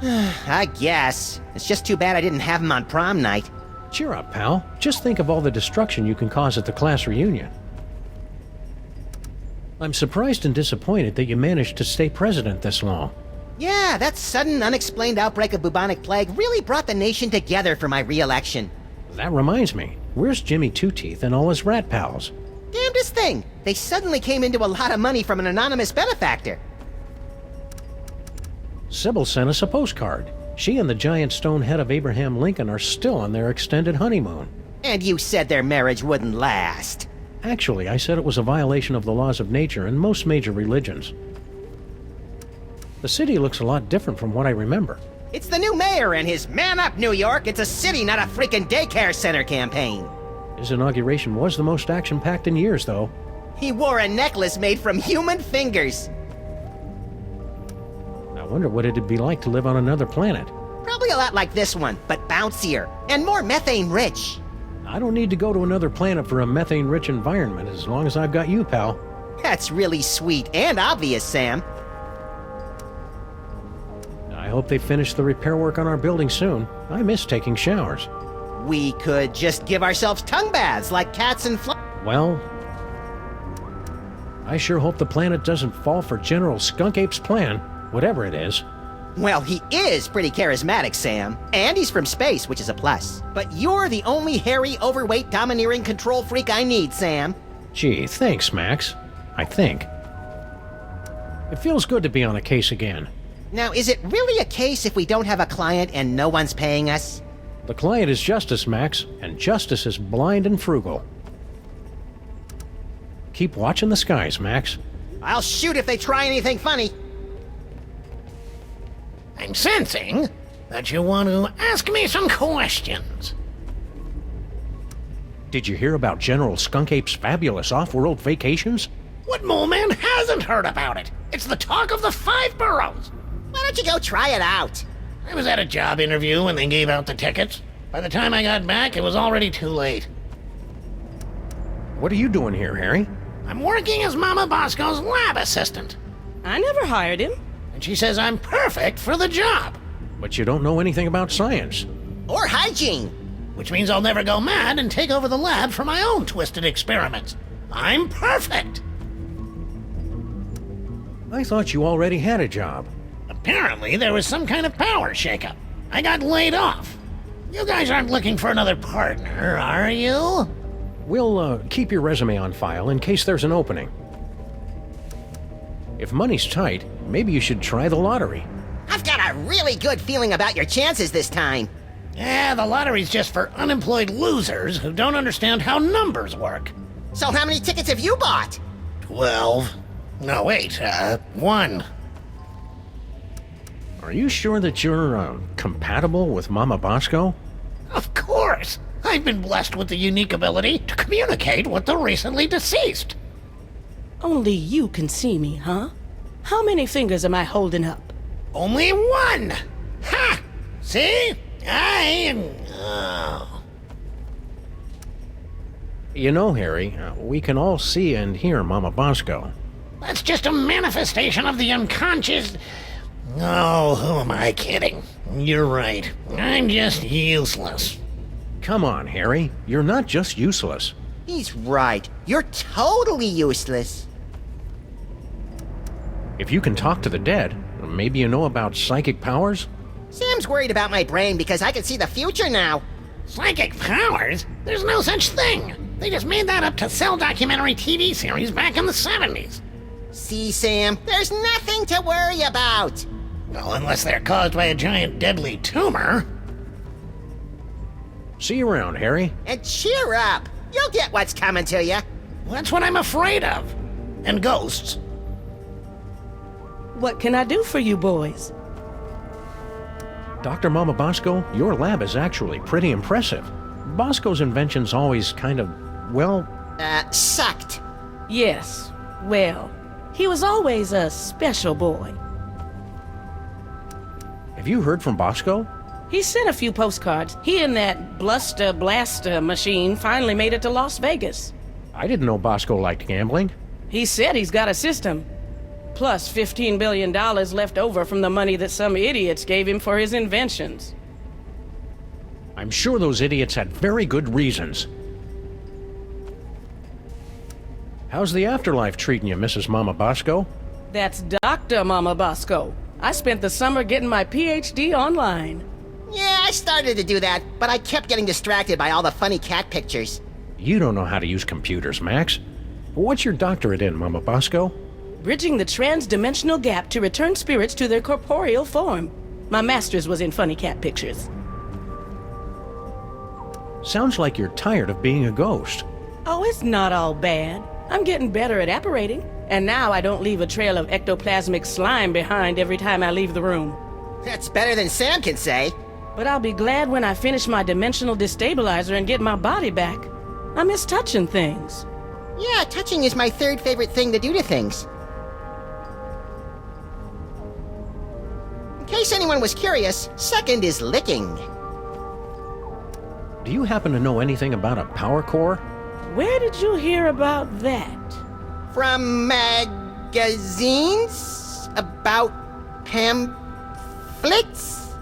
I guess. It's just too bad I didn't have him on prom night. Cheer up, pal. Just think of all the destruction you can cause at the class reunion. I'm surprised and disappointed that you managed to stay president this long. Yeah, that sudden, unexplained outbreak of bubonic plague really brought the nation together for my re-election. That reminds me, where's Jimmy Two-Teeth and all his rat pals? Damnedest thing! They suddenly came into a lot of money from an anonymous benefactor. Sybil sent us a postcard. She and the giant stone head of Abraham Lincoln are still on their extended honeymoon. And you said their marriage wouldn't last. Actually, I said it was a violation of the laws of nature and most major religions. The city looks a lot different from what I remember. It's the new mayor and his Man Up, New York! It's a city, not a freaking daycare center campaign! His inauguration was the most action-packed in years, though. He wore a necklace made from human fingers. I wonder what it'd be like to live on another planet. Probably a lot like this one, but bouncier, and more methane-rich. I don't need to go to another planet for a methane-rich environment as long as I've got you, pal. That's really sweet and obvious, Sam. I hope they finish the repair work on our building soon. I miss taking showers. We could just give ourselves tongue baths like cats and flies. Well, I sure hope the planet doesn't fall for General Skunk Ape's plan, whatever it is. Well, he is pretty charismatic, Sam. And he's from space, which is a plus. But you're the only hairy, overweight, domineering control freak I need, Sam. Gee, thanks, Max. I think. It feels good to be on a case again. Now, is it really a case if we don't have a client and no one's paying us? The client is justice, Max, and justice is blind and frugal. Keep watching the skies, Max. I'll shoot if they try anything funny. I'm sensing that you want to ask me some questions. Did you hear about General Skunk Ape's fabulous off-world vacations? What mole man hasn't heard about it? It's the talk of the 5 boroughs. Why don't you go try it out? I was at a job interview when they gave out the tickets. By the time I got back, it was already too late. What are you doing here, Harry? I'm working as Mama Bosco's lab assistant. I never hired him. And she says I'm perfect for the job. But you don't know anything about science. Or hygiene. Which means I'll never go mad and take over the lab for my own twisted experiments. I'm perfect! I thought you already had a job. Apparently, there was some kind of power shakeup. I got laid off. You guys aren't looking for another partner, are you? We'll keep your resume on file in case there's an opening. If money's tight, maybe you should try the lottery. I've got a really good feeling about your chances this time. Yeah, the lottery's just for unemployed losers who don't understand how numbers work. So how many tickets have you bought? 12. No, wait, 1. Are you sure that you're compatible with Mama Bosco? Of course! I've been blessed with the unique ability to communicate with the recently deceased. Only you can see me, huh? How many fingers am I holding up? Only 1! Ha! See? I am... Oh. You know, Harry, we can all see and hear Mama Bosco. That's just a manifestation of the unconscious... Oh, who am I kidding? You're right. I'm just useless. Come on, Harry. You're not just useless. He's right. You're totally useless. If you can talk to the dead, maybe you know about psychic powers? Sam's worried about my brain because I can see the future now. Psychic powers? There's no such thing. They just made that up to sell documentary TV series back in the 70s. See, Sam, there's nothing to worry about. Well, unless they're caused by a giant deadly tumor. See you around, Harry. And cheer up. You'll get what's coming to you. That's what I'm afraid of. And ghosts. What can I do for you boys? Dr. Mama Bosco, your lab is actually pretty impressive. Bosco's inventions always kind of, well... sucked. Yes, well, he was always a special boy. Have you heard from Bosco? He sent a few postcards. He and that Bluster Blaster machine finally made it to Las Vegas. I didn't know Bosco liked gambling. He said he's got a system. Plus $15 billion left over from the money that some idiots gave him for his inventions. I'm sure those idiots had very good reasons. How's the afterlife treating you, Mrs. Mama Bosco? That's Dr. Mama Bosco. I spent the summer getting my PhD online. Yeah, I started to do that, but I kept getting distracted by all the funny cat pictures. You don't know how to use computers, Max. What's your doctorate in, Mama Bosco? Bridging the trans-dimensional gap to return spirits to their corporeal form. My master's was in funny cat pictures. Sounds like you're tired of being a ghost. Oh, it's not all bad. I'm getting better at apparating. And now I don't leave a trail of ectoplasmic slime behind every time I leave the room. That's better than Sam can say. But I'll be glad when I finish my dimensional destabilizer and get my body back. I miss touching things. Yeah, touching is my third favorite thing to do to things. In case anyone was curious, second is licking. Do you happen to know anything about a power core? Where did you hear about that? From magazines? About pamphlets?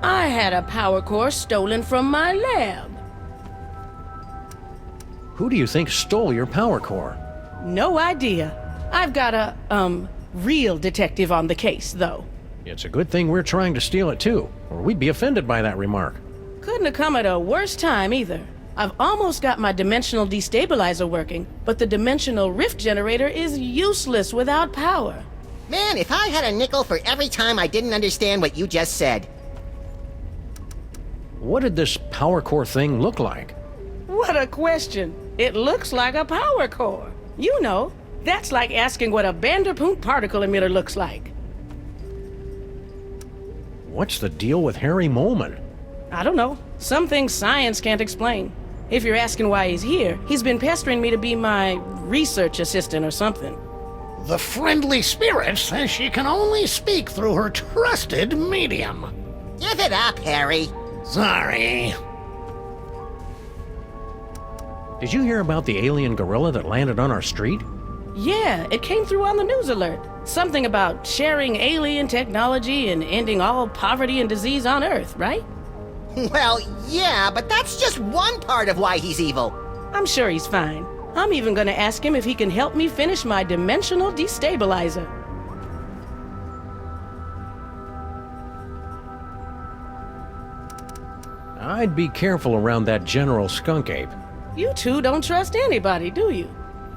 I had a power core stolen from my lab. Who do you think stole your power core? No idea. I've got a, real detective on the case, though. It's a good thing we're trying to steal it too, or we'd be offended by that remark. Couldn't have come at a worse time either. I've almost got my dimensional destabilizer working, but the dimensional rift generator is useless without power. Man, if I had a nickel for every time I didn't understand what you just said. What did this power core thing look like? What a question. It looks like a power core. You know, that's like asking what a Vanderpoot particle emitter looks like. What's the deal with Harry Molman? I don't know. Some things science can't explain. If you're asking why he's here, he's been pestering me to be my research assistant or something. The friendly spirit says she can only speak through her trusted medium. Give it up, Harry. Sorry. Did you hear about the alien gorilla that landed on our street? Yeah, it came through on the news alert. Something about sharing alien technology and ending all poverty and disease on Earth, right? Well, yeah, but that's just one part of why he's evil. I'm sure he's fine. I'm even gonna ask him if he can help me finish my dimensional destabilizer. I'd be careful around that General Skunk Ape. You two don't trust anybody, do you?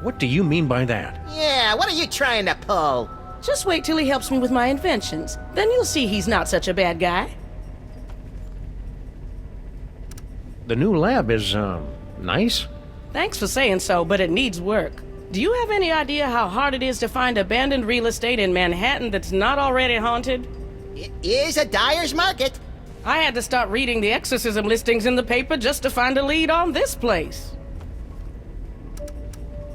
What do you mean by that? Yeah, what are you trying to pull? Just wait till he helps me with my inventions. Then you'll see he's not such a bad guy. The new lab is, nice? Thanks for saying so, but it needs work. Do you have any idea how hard it is to find abandoned real estate in Manhattan that's not already haunted? It is a dyer's market. I had to start reading the exorcism listings in the paper just to find a lead on this place.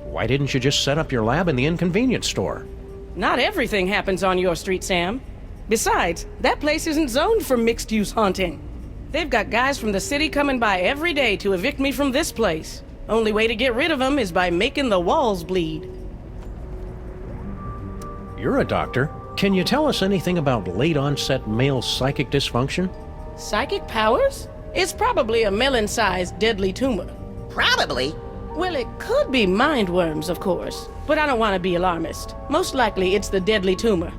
Why didn't you just set up your lab in the inconvenience store? Not everything happens on your street, Sam. Besides, that place isn't zoned for mixed-use haunting. They've got guys from the city coming by every day to evict me from this place. Only way to get rid of them is by making the walls bleed. You're a doctor. Can you tell us anything about late-onset male psychic dysfunction? Psychic powers? It's probably a melon-sized deadly tumor. Probably. Well, it could be mind worms, of course. But I don't want to be alarmist. Most likely it's the deadly tumor.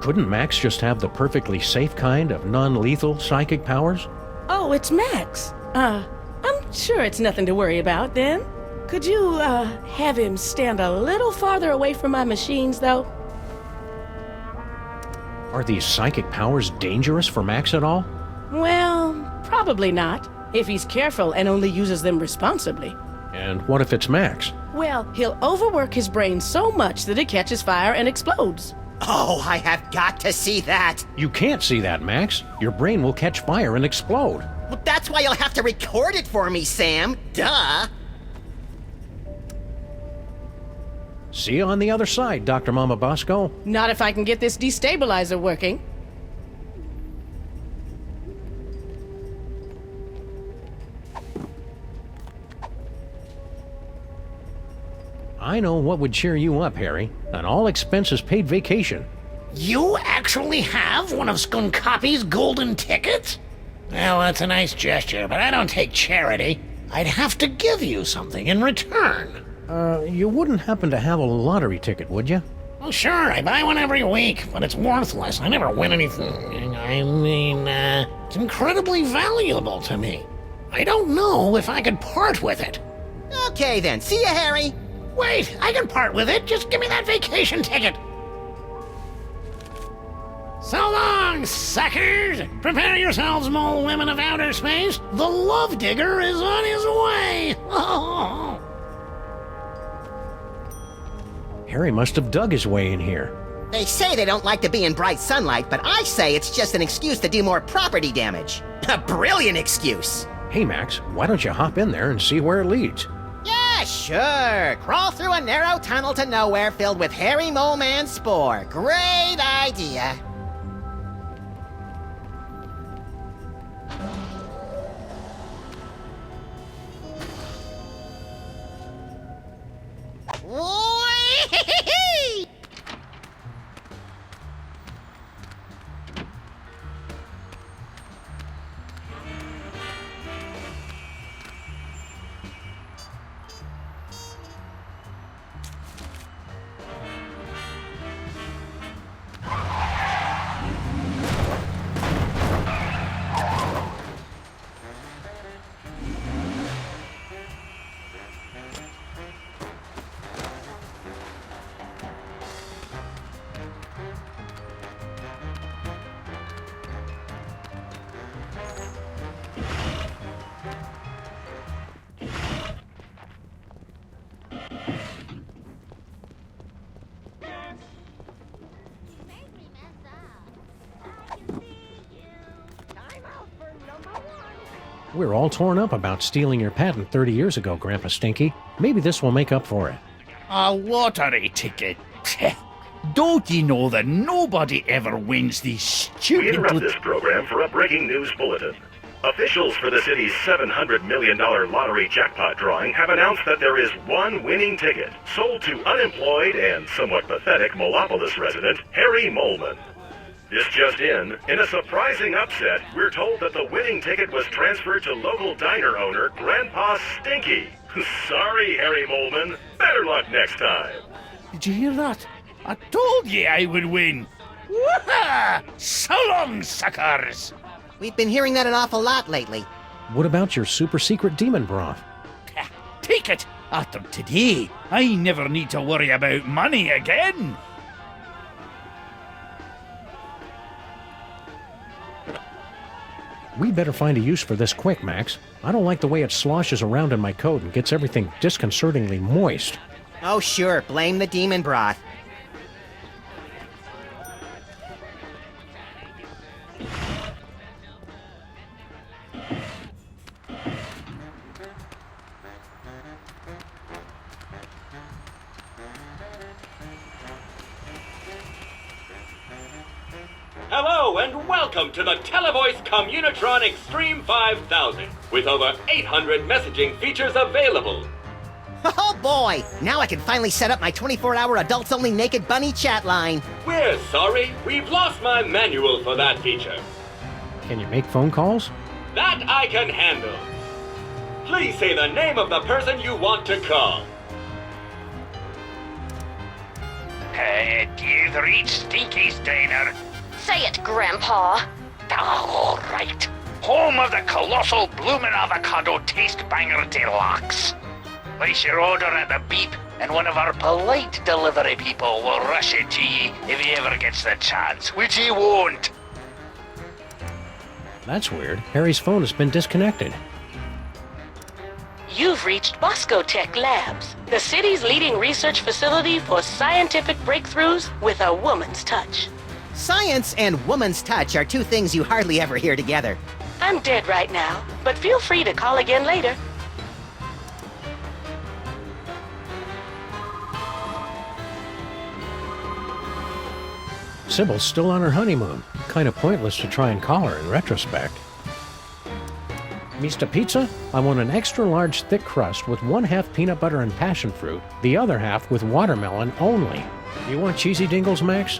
Couldn't Max just have the perfectly safe kind of non-lethal psychic powers? Oh, it's Max. I'm sure it's nothing to worry about, then. Could you, have him stand a little farther away from my machines, though? Are these psychic powers dangerous for Max at all? Well, probably not, if he's careful and only uses them responsibly. And what if it's Max? Well, he'll overwork his brain so much that it catches fire and explodes. Oh, I have got to see that. You can't see that, Max. Your brain will catch fire and explode. Well, that's why you'll have to record it for me, Sam. Duh. See you on the other side, Dr. Mama Bosco. Not if I can get this destabilizer working. I know what would cheer you up, Harry. An all-expenses-paid vacation. You actually have one of Skunkoppi's golden tickets? Well, that's a nice gesture, but I don't take charity. I'd have to give you something in return. You wouldn't happen to have a lottery ticket, would you? Well, sure, I buy one every week, but it's worthless. I never win anything. I mean, it's incredibly valuable to me. I don't know if I could part with it. Okay then, see ya, Harry. Wait, I can part with it. Just give me that vacation ticket. So long, suckers! Prepare yourselves, mole women of outer space. The love digger is on his way. Oh. Harry must have dug his way in here. They say they don't like to be in bright sunlight, but I say it's just an excuse to do more property damage. A brilliant excuse. Hey, Max, why don't you hop in there and see where it leads? Yeah, sure. Crawl through a narrow tunnel to nowhere filled with hairy mole man spore. Great idea. Whee! We're all torn up about stealing your patent 30 years ago, Grandpa Stinky. Maybe this will make up for it. A lottery ticket. Don't you know that nobody ever wins these We stupid... interrupt this program for a breaking news bulletin. Officials for the city's $700 million lottery jackpot drawing have announced that there is one winning ticket sold to unemployed and somewhat pathetic Molopolis resident Harry Moleman. This just in a surprising upset, we're told that the winning ticket was transferred to local diner owner Grandpa Stinky. Sorry, Harry Moleman. Better luck next time. Did you hear that? I told you I would win. Woohoo! So long, suckers! We've been hearing that an awful lot lately. What about your super secret demon broth? Take it! After today, I never need to worry about money again. We'd better find a use for this quick, Max. I don't like the way it sloshes around in my coat and gets everything disconcertingly moist. Oh sure, blame the demon broth. Hello and welcome to the Televoice Communitron Extreme 5000 with over 800 messaging features available. Oh boy, now I can finally set up my 24-hour adults-only naked bunny chat line. We're sorry, we've lost my manual for that feature. Can you make phone calls? That I can handle. Please say the name of the person you want to call. You've reached Stinky's Diner. Say it, Grandpa. All right. Home of the colossal bloomin' avocado taste banger deluxe. Place your order at the beep, and one of our polite delivery people will rush it to ye if he ever gets the chance, which he won't. That's weird. Harry's phone has been disconnected. You've reached Bosco Tech Labs, the city's leading research facility for scientific breakthroughs with a woman's touch. Science and woman's touch are two things you hardly ever hear together. I'm dead right now, but feel free to call again later. Sybil's still on her honeymoon. Kind of pointless to try and call her in retrospect. Mr. Pizza, I want an extra large thick crust with 1/2 peanut butter and passion fruit, the other half with watermelon only. You want cheesy dingles, Max?